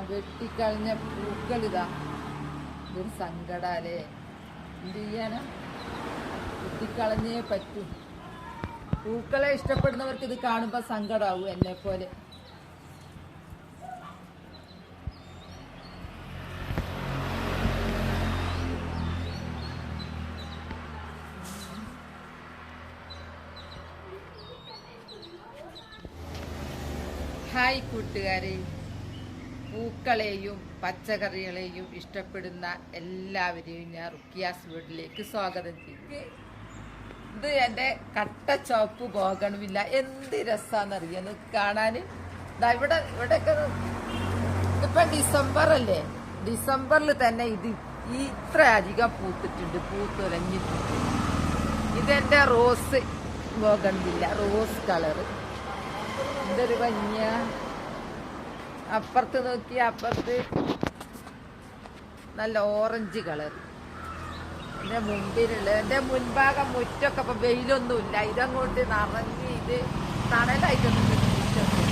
വെട്ടിക്കളഞ്ഞ പൂക്കളിതാ. ഇതൊരു സങ്കടാലേ. എന്ത് ചെയ്യാനാ? വെട്ടിക്കളഞ്ഞേ പറ്റൂ. പൂക്കളെ ഇഷ്ടപ്പെടുന്നവർക്ക് ഇത് കാണുമ്പോൾ സങ്കടാവും എന്നെ പോലെ. ഹായ് കൂട്ടുകാരെ, പൂക്കളെയും പച്ചക്കറികളെയും ഇഷ്ടപ്പെടുന്ന എല്ലാവരെയും ഞാൻ റുക്കിയാസ് വീട്ടിലേക്ക് സ്വാഗതം ചെയ്യും. ഇത് എൻ്റെ കട്ട ചോപ്പ് ബോഗൺവില്ല. എന്ത് രസാന്നറിയാം കാണാൻ. ഇവിടെയൊക്കെ ഇപ്പം ഡിസംബർ അല്ലേ, ഡിസംബറിൽ തന്നെ ഇത് ഇത്ര അധികം പൂത്തിട്ടുണ്ട്, പൂത്തുലഞ്ഞിട്ടുണ്ട്. ഇതെൻ്റെ റോസ് ബോഗൺവില്ല, റോസ് കളറ്. എന്തൊരു ഭംഗിയ. അപ്പുറത്ത് നോക്കി, അപ്പുറത്ത് നല്ല ഓറഞ്ച് കളർ. എൻ്റെ മുമ്പിലുള്ള എൻ്റെ മുൻഭാഗം മുറ്റൊക്കെ ഇപ്പം വെയിലൊന്നുമില്ല, ഇതങ്ങോട്ട് നിറഞ്ഞ് ഇത് തണലായിട്ടൊന്നും മുറ്റൊന്നും.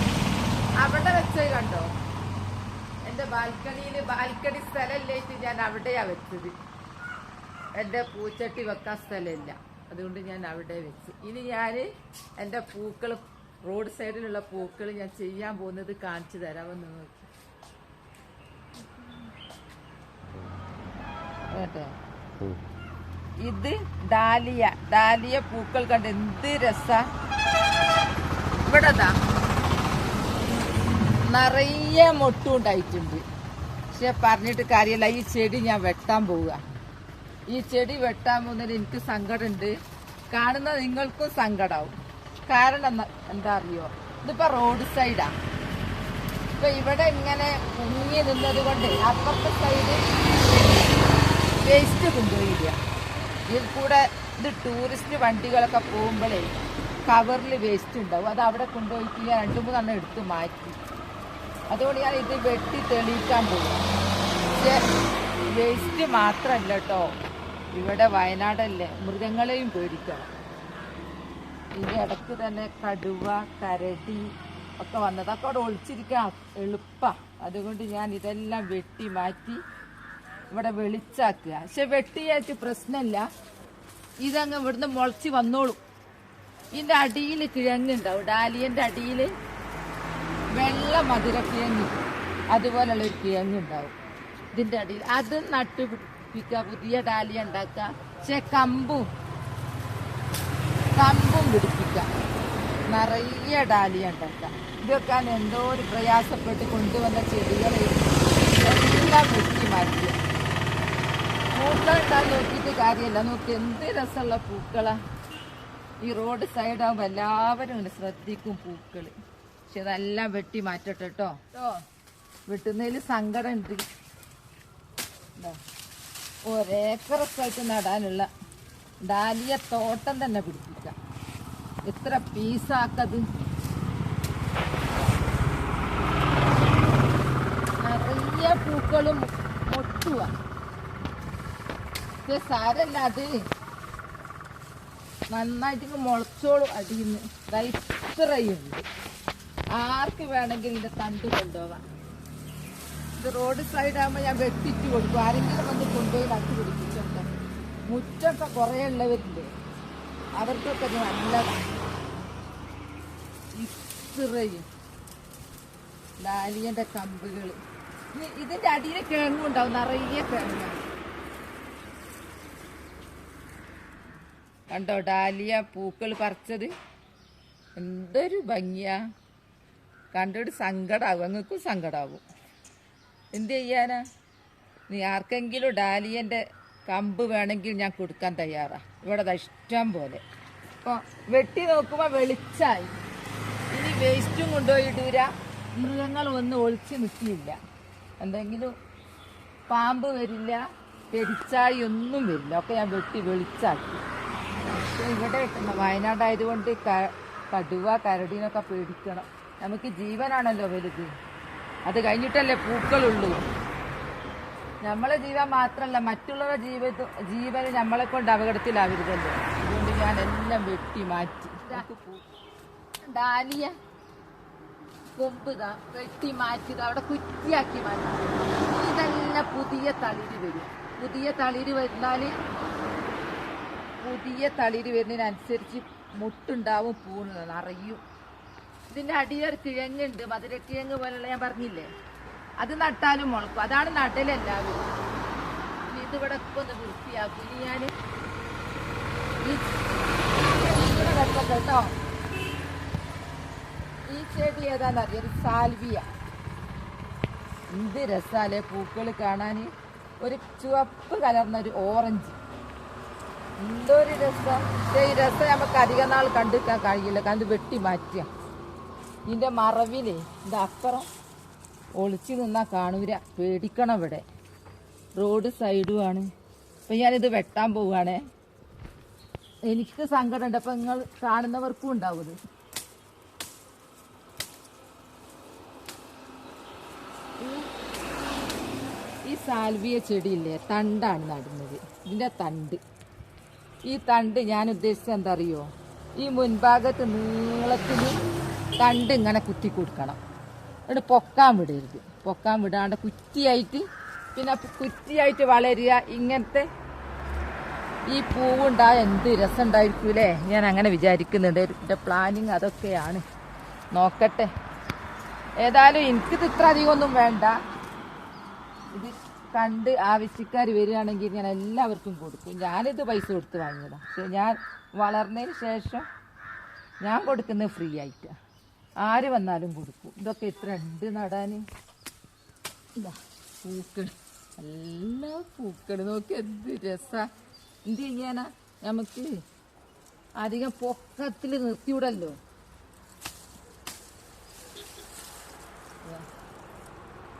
അവിടെ വെച്ചത് കണ്ടോ, എൻ്റെ ബാൽക്കണി സ്ഥലമില്ലായിട്ട് ഞാൻ അവിടെയാണ് വെച്ചത്. എൻ്റെ പൂച്ചട്ടി വെക്കാൻ സ്ഥലമില്ല, അതുകൊണ്ട് ഞാൻ അവിടെ വെച്ച്. ഇനി ഞാൻ എൻ്റെ പൂക്കൾ, റോഡ് സൈഡിലുള്ള പൂക്കൾ ഞാൻ ചെയ്യാൻ പോകുന്നത് കാണിച്ചു തരാമെന്ന് നോക്കി കേട്ടോ. ഇത് ഡാലിയ പൂക്കൾ കണ്ട് എന്ത് രസ. ഇവിടെതാ നിറയെ മൊട്ടുണ്ടായിട്ടുണ്ട്. പക്ഷെ പറഞ്ഞിട്ട് കാര്യമല്ല, ഈ ചെടി ഞാൻ വെട്ടാൻ പോവുക. ഈ ചെടി വെട്ടാൻ പോകുന്നതിൽ എനിക്ക് സങ്കടമുണ്ട്, കാണുന്ന നിങ്ങൾക്കും സങ്കടാവും. കാരണം എന്താ അറിയോ, ഇതിപ്പോ റോഡ് സൈഡാ. ഇപ്പൊ ഇവിടെ ഇങ്ങനെ കുഞ്ഞി നിന്നത് കൊണ്ട് അപ്പുറത്തെ സൈഡ് വേസ്റ്റ് കൊണ്ടുപോയില്ല. ഇതിൽ കൂടെ ഇത് ടൂറിസ്റ്റ് വണ്ടികളൊക്കെ പോകുമ്പോഴേ കവറിൽ വേസ്റ്റ് ഉണ്ടാവും, അത് അവിടെ കൊണ്ടുപോയിട്ട് ഞാൻ 2-3 എടുത്ത് മാറ്റി. അതുകൊണ്ട് ഞാൻ ഇത് വെട്ടി തെളിയിക്കാൻ പോകും. പക്ഷെ വേസ്റ്റ് മാത്രമല്ല കേട്ടോ, ഇവിടെ വയനാടല്ലേ, മൃഗങ്ങളെയും പേടിക്കണം. ഇതിൻ്റെ ഇടയ്ക്ക് തന്നെ കടുവ, കരടി ഒക്കെ വന്നതൊക്കെ അവിടെ ഒളിച്ചിരിക്കാൻ എളുപ്പമാണ്. അതുകൊണ്ട് ഞാൻ ഇതെല്ലാം വെട്ടി മാറ്റി ഇവിടെ വെളിച്ചാക്കുക. പക്ഷെ വെട്ടിയായിട്ട് പ്രശ്നമില്ല, ഇതങ്ങ് ഇവിടുന്ന് മുളച്ച് വന്നോളും. ഇതിൻ്റെ അടിയിൽ കിഴങ്ങുണ്ടാവും, ഡാലിയൻ്റെ അടിയിൽ വെള്ള മധുര കിഴങ്ങ്, അതുപോലുള്ളൊരു കിഴങ്ങുണ്ടാവും ഇതിൻ്റെ അടിയിൽ. അത് നട്ടുപിടിപ്പിക്കുക, പുതിയ ഡാലിയ ഉണ്ടാക്കുക. പക്ഷെ കമ്പും പിടിപ്പിക്കുക, നിറയെ ഡാലിയ ഉണ്ടാക്കുക. ഇതൊക്കെ എന്തോ ഒരു പ്രയാസപ്പെട്ട് കൊണ്ടുവന്ന ചെടികളെ എല്ലാം വെട്ടി മാറ്റുക. പൂക്കൾ ഉണ്ടാകാൻ നോക്കിയിട്ട് കാര്യമല്ല. നോക്കി എന്ത് രസമുള്ള പൂക്കളാ. ഈ റോഡ് സൈഡാകുമ്പോൾ എല്ലാവരും ഇങ്ങനെ ശ്രദ്ധിക്കും പൂക്കൾ. പക്ഷെ അതെല്ലാം വെട്ടി മാറ്റട്ടെ കേട്ടോ. വെട്ടുന്നതിൽ സങ്കടമുണ്ട്. ഒരേക്കർ സ്ഥലത്ത് നടാനുള്ള ഡാലിയ തോട്ടം തന്നെ പിടിപ്പിക്കാം. എത്ര പീസാക്കത്. നിറയെ പൂക്കളും മൊട്ടുക. പക്ഷെ സാരല്ല, അത് നന്നായിട്ട് മുളച്ചോളും. അടിയുന്നു ഇത്രയുണ്ട്. ആർക്ക് വേണമെങ്കിൽ ഇതിൻ്റെ തണ്ട് കൊണ്ടുപോകാം. ഇത് റോഡ് സൈഡാകുമ്പോൾ ഞാൻ വെട്ടിച്ചു കൊടുക്കും. ആരെങ്കിലും വന്ന് കൊണ്ടുപോയി നട്ടു പിടിപ്പിച്ചോട്ടെ. മുറ്റൊക്കെ കുറേ ഉള്ളവരില്ലേ, അവർക്കൊക്കെ അത് നല്ലതാണ്. ഇത്രയും ഡാലിയൻ്റെ കമ്പുകൾ. ഇതിൻ്റെ അടിയിൽ കിഴങ്ങുണ്ടാവും, നിറയെ കിഴങ്ങ് കണ്ടോ. ഡാലിയ പൂക്കൾ പറിച്ചത് എന്തൊരു ഭംഗിയാ. കണ്ടിട്ട് സങ്കടാവും, അങ്ങൾക്കും സങ്കടാവും. എന്ത് ചെയ്യാനാ. നീ ആർക്കെങ്കിലും ഡാലിയൻ്റെ കമ്പ് വേണമെങ്കിൽ ഞാൻ കൊടുക്കാൻ തയ്യാറാണ്. ഇവിടെ ഇഷ്ടം പോലെ. അപ്പോൾ വെട്ടി നോക്കുമ്പോൾ വെളിച്ചായി. ഇനി വേസ്റ്റും കൊണ്ടുപോയി ഇടൂര, മൃഗങ്ങൾ ഒന്നും ഒളിച്ച് നിൽക്കില്ല. എന്തെങ്കിലും പാമ്പ് വരില്ല, പെരിച്ചാഴി ഒന്നും വരില്ല. ഒക്കെ ഞാൻ വെട്ടി വെളിച്ചാക്കി. പക്ഷേ ഇവിടെ വയനാടായതുകൊണ്ട് കടുവ, കരടിനൊക്കെ പേടിക്കണം. നമുക്ക് ജീവനാണല്ലോ വലുത്. അത് കഴിഞ്ഞിട്ടല്ലേ പൂക്കളുള്ളൂ. നമ്മളെ ജീവൻ മാത്രമല്ല, മറ്റുള്ളവരുടെ ജീവന് നമ്മളെ കൊണ്ട് അപകടത്തിലാവരുതല്ലോ. അതുകൊണ്ട് ഞാൻ എല്ലാം വെട്ടി മാറ്റി. ഡാലിയ കൊമ്പ് ഇതാ വെട്ടി മാറ്റിയത് അവിടെ കുറ്റിയാക്കി മാറ്റി. ഇതെല്ലാം പുതിയ തളിര് വരും. പുതിയ തളിര് വരുന്നതിനനുസരിച്ച് മുട്ടുണ്ടാവും, പൂണ് നിറയും. ഇതിന്റെ അടിയൊരു കിഴങ്ങുണ്ട്, മധുരക്കിഴങ്ങ് പോലുള്ള ഞാൻ പറഞ്ഞില്ലേ, അത് നട്ടാലും മുളക്കും. അതാണ് നടലെല്ലാവരും. ഇതിവിടെ ഇപ്പൊ ഒന്ന് വൃത്തിയാക്കും. ഇനി ഞാൻ കേട്ടോ, ഈ ചെടി ഏതാന്നറിയാം, സാൽവിയ. എന്ത് രസാലേ പൂക്കൾ കാണാൻ. ഒരു ചുവപ്പ് കലർന്ന ഒരു ഓറഞ്ച്, എന്തോ ഒരു രസം. പക്ഷേ ഈ രസം നമുക്ക് അധികം നാൾ കണ്ടിരിക്കാൻ കഴിയില്ല, കാരണം വെട്ടി മാറ്റുക. ഇതിൻ്റെ മറവിലേ ഇത് അപ്പുറം ഒളിച്ചു നിന്നാൽ കാണൂല, പേടിക്കണം. ഇവിടെ റോഡ് സൈഡുമാണ്. അപ്പം ഞാനിത് വെട്ടാൻ പോവുകയാണേ. എനിക്ക് സങ്കടമുണ്ട്, അപ്പം നിങ്ങൾ കാണുന്നവർക്കും ഉണ്ടാവും ഇത്. ഈ സാൽവിയ ചെടിയില്ലേ, തണ്ടാണ് നടുന്നത്. ഇതിൻ്റെ തണ്ട്, ഈ തണ്ട് ഞാൻ ഉദ്ദേശിച്ചത് എന്താ അറിയോ, ഈ മുൻഭാഗത്ത് നീളത്തിന് തണ്ട് ഇങ്ങനെ കുത്തി കൊടുക്കണം. എന്നിട്ട് പൊക്കാൻ വിടരുത്. പൊക്കാൻ വിടാണ്ട് കുറ്റിയായിട്ട്, പിന്നെ കുറ്റിയായിട്ട് വളരുക. ഇങ്ങനത്തെ ഈ പൂവുണ്ടായ എന്ത് രസം ഉണ്ടായിരിക്കൂലേ. ഞാൻ അങ്ങനെ വിചാരിക്കുന്നുണ്ട്. എൻ്റെ പ്ലാനിങ് അതൊക്കെയാണ്. നോക്കട്ടെ. ഏതായാലും എനിക്കിത് ഇത്ര അധികമൊന്നും വേണ്ട. ഇത് കണ്ട് ആവശ്യക്കാർ വരികയാണെങ്കിൽ ഞാൻ എല്ലാവർക്കും കൊടുക്കും. ഞാനിത് പൈസ കൊടുത്ത് വാങ്ങിയതാണ്. പക്ഷെ ഞാൻ വളർന്നതിന് ശേഷം ഞാൻ കൊടുക്കുന്നത് ഫ്രീ ആയിട്ടാണ്. ആര് വന്നാലും കൊടുക്കും. ഇതൊക്കെ ഇത്ര ഉണ്ട് നടാൻ. ഇതാ പൂക്കൾ, എല്ലാ പൂക്കൾ നോക്കി എന്ത് രസാ. എന്ത് ചെയ്യാനാ, നമുക്ക് അധികം പൊക്കത്തിൽ നിർത്തിവിടല്ലോ.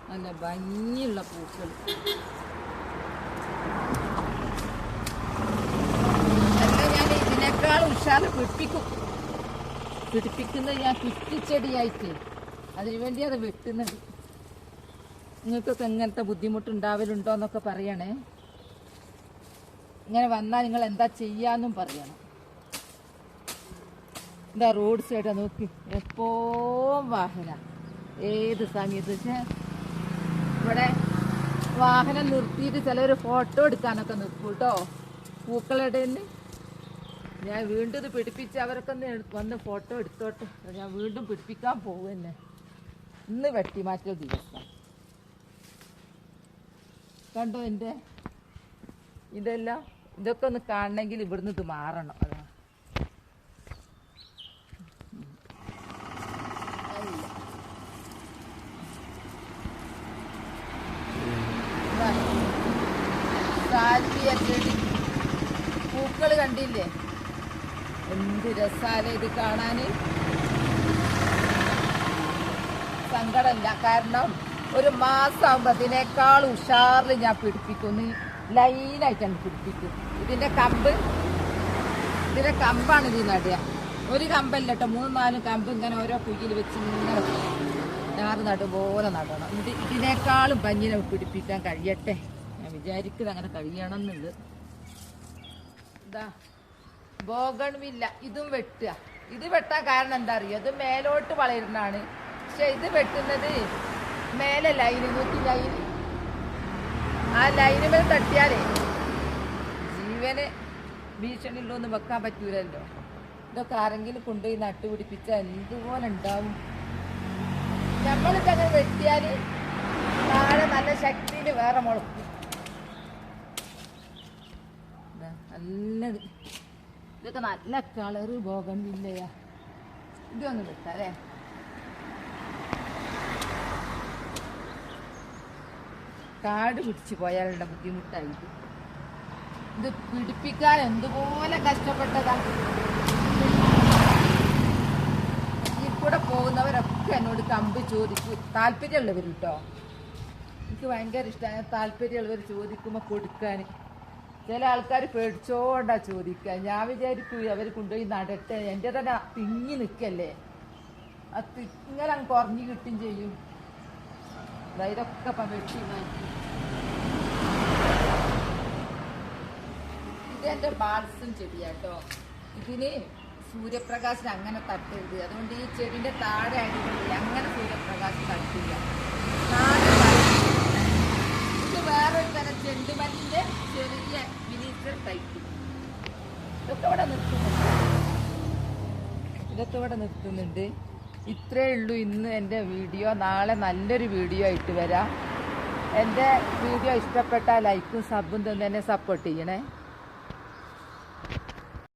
നല്ല ഭംഗിയുള്ള പൂക്കൾ. അല്ല, ഞാൻ ഇതിനേക്കാൾ ഉഷാറ് പിടിപ്പിക്കുന്നത് ഞാൻ കുറ്റിച്ചെടിയായിട്ട്. അതിനുവേണ്ടി അത് വെട്ടുന്നത്. നിങ്ങൾക്കൊക്കെ എങ്ങനത്തെ ബുദ്ധിമുട്ടുണ്ടാവലുണ്ടോ എന്നൊക്കെ പറയണേ. ഇങ്ങനെ വന്നാൽ നിങ്ങൾ എന്താ ചെയ്യാന്നും പറയണം. എന്താ റോഡ് സൈഡാ നോക്കി, എപ്പോഴും വാഹന, ഏത് സമയത്ത്. പക്ഷേ ഇവിടെ വാഹനം നിർത്തിയിട്ട് ചിലർ ഫോട്ടോ എടുക്കാനൊക്കെ നിൽക്കും കേട്ടോ, പൂക്കളുടെ. ഞാൻ വീണ്ടും ഇത് പിടിപ്പിച്ച് അവരൊക്കെ ഒന്ന് വന്ന് ഫോട്ടോ എടുത്തോട്ടെ. ഞാൻ വീണ്ടും പിടിപ്പിക്കാൻ പോകും തന്നെ. ഇന്ന് വെട്ടിമാറ്റൽ ദിവസം കണ്ടോ. എൻ്റെ ഇതെല്ലാം ഇതൊക്കെ ഒന്ന് കാണണമെങ്കിൽ ഇവിടുന്ന് ഇത് മാറണം. അതാ സാൽവിയ ചെടി പൂക്കൾ കണ്ടില്ലേ, എന്ത് രസാലേ ഇത് കാണാൻ. സങ്കടമില്ല, കാരണം ഒരു മാസമാകുമ്പോൾ അതിനേക്കാൾ ഉഷാറിൽ ഞാൻ പിടിപ്പിക്കും. ലൈനായിട്ടാണ് പിടിപ്പിക്കും. ഇതിൻ്റെ കമ്പാണ് ഇത് നടുക. ഒരു കമ്പല്ല കേട്ടോ, 3-4 കമ്പ് ഇങ്ങനെ ഓരോ കുഴിയിൽ വെച്ച് ഇങ്ങനെ ഞാറ് നടുപോലെ നടണം. ഇതിനേക്കാളും ഭംഗിനെ പിടിപ്പിക്കാൻ കഴിയട്ടെ. ഞാൻ വിചാരിക്കുന്നത് അങ്ങനെ കഴിയണം എന്നുള്ളത്. ഇതാ ബോഗൺവില്ല, ഇതും വെട്ടുക. ഇത് വെട്ടാൻ കാരണം എന്താ അറിയോ, ഇത് മേലോട്ട് വളരുന്നതാണ്. പക്ഷെ ഇത് വെട്ടുന്നത് മേലെ ലൈന് നോക്കി, ലൈന് ആ ലൈന് മേൽ തട്ടിയാലേ ജീവന് ഭീഷണിയുള്ളൊന്നും വെക്കാൻ പറ്റൂലല്ലോ. ഇതൊക്കെ ആരെങ്കിലും കൊണ്ടുപോയി നട്ടുപിടിപ്പിച്ചാൽ എന്തുപോലെ ഉണ്ടാവും. നമ്മളിതങ്ങനെ വെട്ടിയാൽ താഴെ നല്ല ശക്തിയിൽ വേറെ മുളക്കും. നല്ലത്. ഇതൊക്കെ നല്ല കളറ് ബോഗൺവില്ലയാ. ഇതൊന്നും വെട്ടാല്ലേ. കാട് പിടിച്ചു പോയാലുള്ള ബുദ്ധിമുട്ടായിട്ട് ഇത് പിടിപ്പിക്കാൻ എന്തുപോലെ കഷ്ടപ്പെട്ടതാ. ഈ കൂടെ പോകുന്നവരൊക്കെ എന്നോട് കമ്പ് ചോദിക്കും. താല്പര്യമുള്ളവർ കേട്ടോ, എനിക്ക് ഭയങ്കര ഇഷ്ടമാണ്. താല്പര്യമുള്ളവർ ചോദിക്കുമ്പോൾ കൊടുക്കാൻ. ചില ആൾക്കാർ പേടിച്ചോണ്ടാ ചോദിക്കുക. ഞാൻ വിചാരിക്കും അവർ കൊണ്ടുപോയി നടട്ടെ. എൻ്റെ തന്നെ തിങ്ങി നിൽക്കല്ലേ, ആ തിങ്ങനെ കുറഞ്ഞു കിട്ടും ചെയ്യും. ഇതൊക്കെ വെട്ടി മാറ്റി. ഇതെൻ്റെ ബാൾസം ചെടിയാട്ടോ. ഇതിന് സൂര്യപ്രകാശം അങ്ങനെ തട്ടരുത്. അതുകൊണ്ട് ഈ ചെടിന്റെ താഴെ അടികളിൽ അങ്ങനെ സൂര്യപ്രകാശം തട്ടില്ല. ഇത് വേറൊരു തരം ചെണ്ടുമല്ലിന്റെ ചെറിയ മിനിയേച്ചർ ടൈപ്പ്. ഇതൊക്കെ ഇവിടെ നിർത്തുന്നുണ്ട്. ഇത്രയേ ഉള്ളൂ ഇന്ന് എൻ്റെ വീഡിയോ. നാളെ നല്ലൊരു വീഡിയോ ആയിട്ട് വരാം. എൻ്റെ വീഡിയോ ഇഷ്ടപ്പെട്ടാൽ ലൈക്കും സബും തന്നെ എന്നെ സപ്പോർട്ട് ചെയ്യണേ.